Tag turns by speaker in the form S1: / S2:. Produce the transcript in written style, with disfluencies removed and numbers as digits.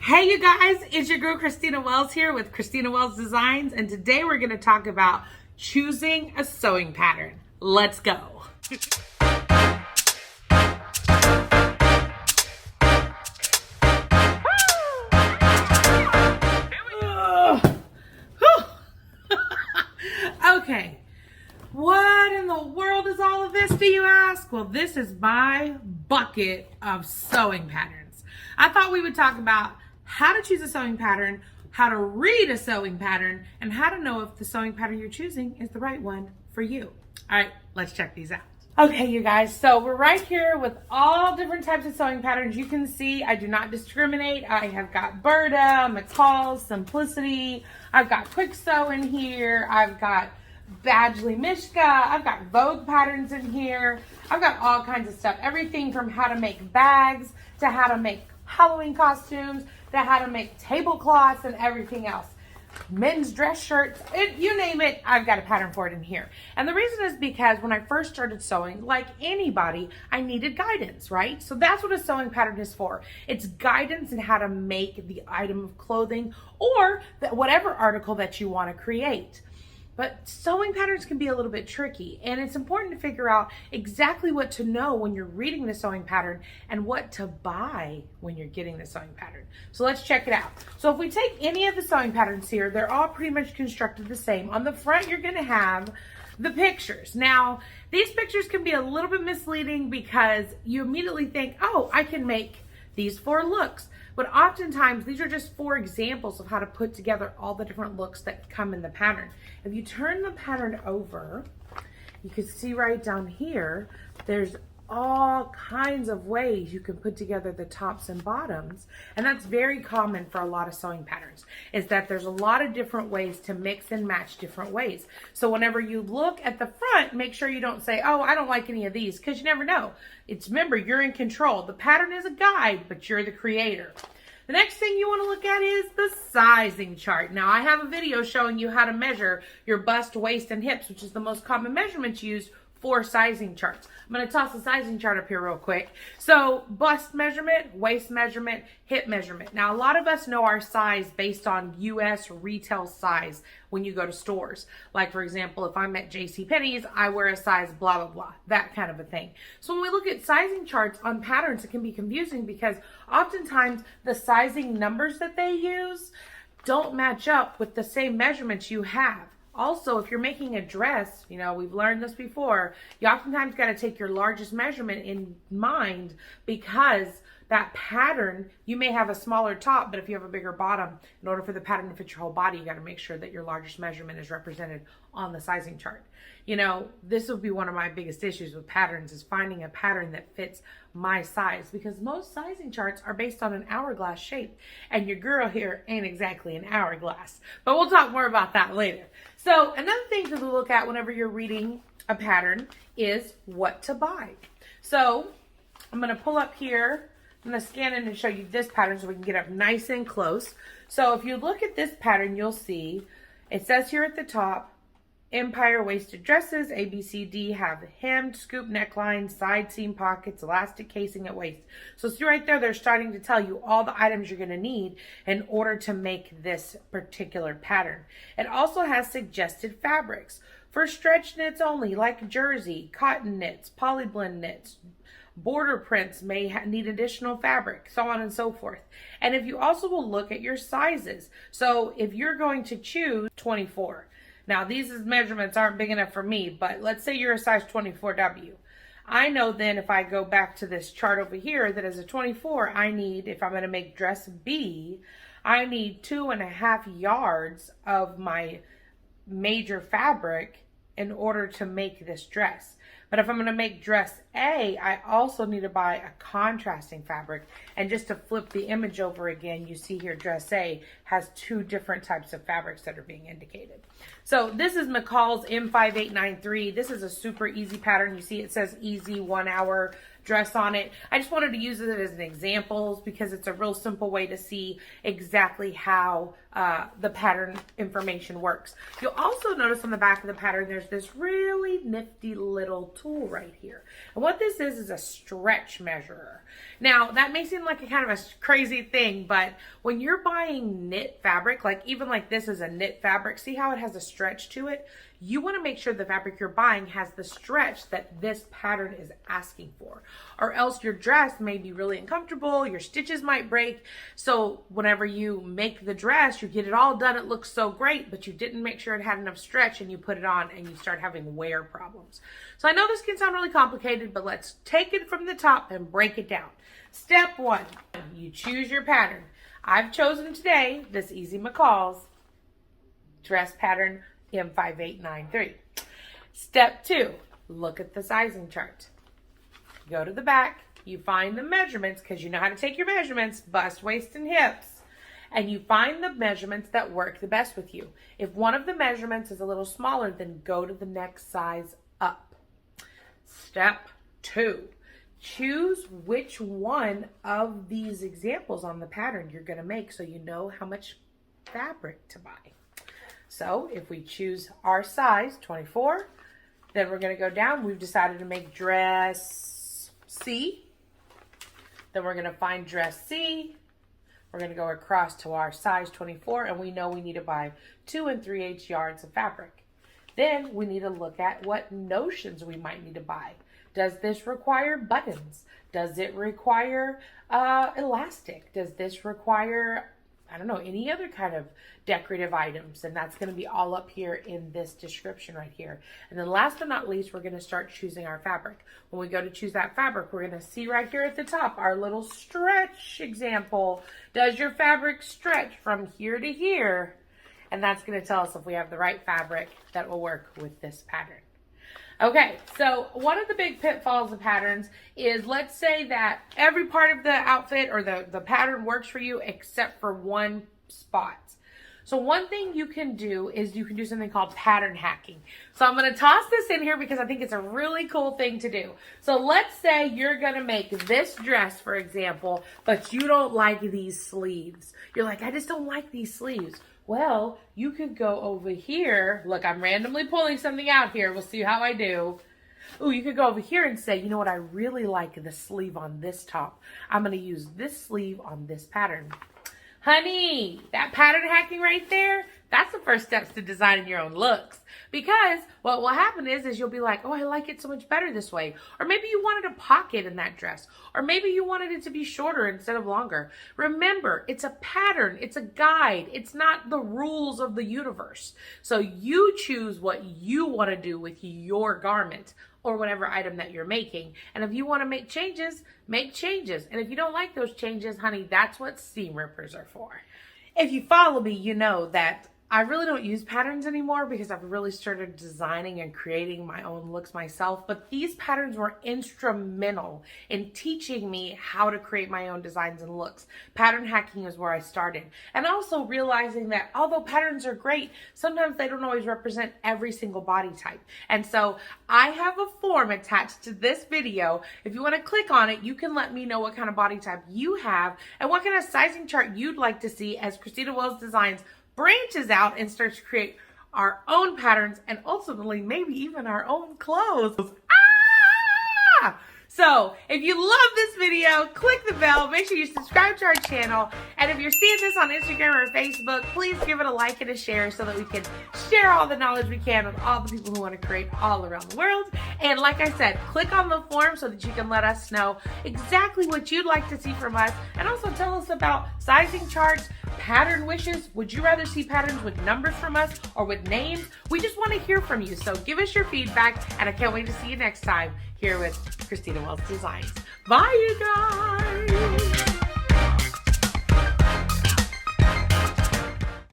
S1: Hey you guys, it's your girl Christina Wells here with Christina Wells Designs, and today we're going to talk about choosing a sewing pattern. Let's go. Okay, what in the world is all of this, do you ask? Well, this is my bucket of sewing patterns. I thought we would talk about how to choose a sewing pattern, how to read a sewing pattern, and how to know if the sewing pattern you're choosing is the right one for you. All right, let's check these out. Okay, you guys, so we're right here with all different types of sewing patterns. You can see I do not discriminate. I have got Berta, McCall's, Simplicity. I've got Quick Sew in here. I've got Badgley Mishka. I've got Vogue patterns in here. I've got all kinds of stuff. Everything from how to make bags to how to make Halloween costumes to how to make tablecloths and everything else. Men's dress shirts, you name it, I've got a pattern for it in here. And the reason is because when I first started sewing, like anybody, I needed guidance, right? So that's what a sewing pattern is for. It's guidance in how to make the item of clothing or whatever article that you want to create. But sewing patterns can be a little bit tricky, and it's important to figure out exactly what to know when you're reading the sewing pattern and what to buy when you're getting the sewing pattern. So let's check it out. So if we take any of the sewing patterns here, they're all pretty much constructed the same. On the front, you're gonna have the pictures. Now, these pictures can be a little bit misleading because you immediately think, oh, I can make these 4 looks. But oftentimes, these are just 4 examples of how to put together all the different looks that come in the pattern. If you turn the pattern over, you can see right down here, there's all kinds of ways you can put together the tops and bottoms. And that's very common for a lot of sewing patterns, is that there's a lot of different ways to mix and match different ways. So whenever you look at the front, make sure you don't say, oh, I don't like any of these, because you never know. Remember, you're in control. The pattern is a guide, but you're the creator. The next thing you want to look at is the sizing chart. Now, I have a video showing you how to measure your bust, waist, and hips, which is the most common measurements used for sizing charts. I'm going to toss the sizing chart up here real quick. So bust measurement, waist measurement, hip measurement. Now, a lot of us know our size based on US retail size when you go to stores. Like, for example, if I'm at JCPenney's, I wear a size blah, blah, blah, that kind of a thing. So when we look at sizing charts on patterns, it can be confusing because oftentimes the sizing numbers that they use don't match up with the same measurements you have. Also, if you're making a dress, you know, we've learned this before, you oftentimes got to take your largest measurement in mind because that pattern, you may have a smaller top, but if you have a bigger bottom, in order for the pattern to fit your whole body, you got to make sure that your largest measurement is represented on the sizing chart. You know, this will be one of my biggest issues with patterns is finding a pattern that fits my size because most sizing charts are based on an hourglass shape and your girl here ain't exactly an hourglass, but we'll talk more about that later. So another thing to look at whenever you're reading a pattern is what to buy. So I'm going to pull up here. I'm going to scan in and show you this pattern so we can get up nice and close. So if you look at this pattern, you'll see it says here at the top, Empire waisted dresses, A, B, C, D have hemmed, scoop neckline, side seam pockets, elastic casing at waist. So see right there, they're starting to tell you all the items you're going to need in order to make this particular pattern. It also has suggested fabrics for stretch knits only, like jersey, cotton knits, polyblend knits. Border prints may need additional fabric, so on and so forth. And if you also will look at your sizes. So if you're going to choose 24, now these measurements aren't big enough for me, but let's say you're a size 24W. I know then if I go back to this chart over here that as a 24, I need, if I'm going to make dress B, I need 2.5 yards of my major fabric in order to make this dress. But if I'm going to make dress A, I also need to buy a contrasting fabric. And just to flip the image over again, you see here dress A has 2 different types of fabrics that are being indicated. So this is McCall's M5893. This is a super easy pattern. You see it says easy 1 hour dress on it. I just wanted to use it as an example because it's a real simple way to see exactly how the pattern information works. You'll also notice on the back of the pattern, there's this really nifty little tool right here. And what this is a stretch measurer. Now, that may seem like a kind of a crazy thing, but when you're buying knit fabric, like even like this is a knit fabric, see how it has a stretch to it? You want to make sure the fabric you're buying has the stretch that this pattern is asking for, or else your dress may be really uncomfortable, your stitches might break. So whenever you make the dress, you get it all done, it looks so great, but you didn't make sure it had enough stretch and you put it on and you start having wear problems. So I know this can sound really complicated, but let's take it from the top and break it down. Step 1, you choose your pattern. I've chosen today this Easy McCall's dress pattern M5893. Step 2, look at the sizing chart. Go to the back, you find the measurements, because you know how to take your measurements, bust, waist, and hips, and you find the measurements that work the best with you. If one of the measurements is a little smaller, then go to the next size up. Step 2, choose which one of these examples on the pattern you're going to make so you know how much fabric to buy. So if we choose our size, 24, then we're going to go down. We've decided to make dress C. Then we're going to find dress C. We're going to go across to our size 24, and we know we need to buy 2 3/8 yards of fabric. Then we need to look at what notions we might need to buy. Does this require buttons? Does it require elastic? Does this require, I don't know, any other kind of decorative items? And that's going to be all up here in this description right here. And then last but not least, we're going to start choosing our fabric. When we go to choose that fabric, we're going to see right here at the top our little stretch example. Does your fabric stretch from here to here? And that's going to tell us if we have the right fabric that will work with this pattern. Okay, so one of the big pitfalls of patterns is, let's say that every part of the outfit or the pattern works for you except for one spot. So one thing you can do is you can do something called pattern hacking. So I'm going to toss this in here because I think it's a really cool thing to do. So let's say you're going to make this dress, for example, but you don't like these sleeves. You're like, I just don't like these sleeves. Well, you could go over here. Look, I'm randomly pulling something out here. We'll see how I do. Ooh, you could go over here and say, you know what? I really like the sleeve on this top. I'm going to use this sleeve on this pattern. Honey, that pattern hacking right there, that's the first steps to designing your own looks. Because what will happen is you'll be like, oh, I like it so much better this way. Or maybe you wanted a pocket in that dress. Or maybe you wanted it to be shorter instead of longer. Remember, it's a pattern. It's a guide. It's not the rules of the universe. So you choose what you want to do with your garment or whatever item that you're making. And if you want to make changes, make changes. And if you don't like those changes, honey, that's what seam rippers are for. If you follow me, you know that I really don't use patterns anymore because I've really started designing and creating my own looks myself. But these patterns were instrumental in teaching me how to create my own designs and looks. Pattern hacking is where I started. And also realizing that although patterns are great, sometimes they don't always represent every single body type. And so I have a form attached to this video. If you want to click on it, you can let me know what kind of body type you have and what kind of sizing chart you'd like to see as Christina Wells Designs branches out and starts to create our own patterns and ultimately maybe even our own clothes. Ah! So if you love this video, click the bell, make sure you subscribe to our channel, and if you're seeing this on Instagram or Facebook, please give it a like and a share so that we can share all the knowledge we can with all the people who want to create all around the world. And like I said, click on the form so that you can let us know exactly what you'd like to see from us, and also tell us about sizing charts, pattern wishes. Would you rather see patterns with numbers from us or with names? We just want to hear from you, so give us your feedback, and I can't wait to see you next time here with Christina Wells Designs. Bye, you guys!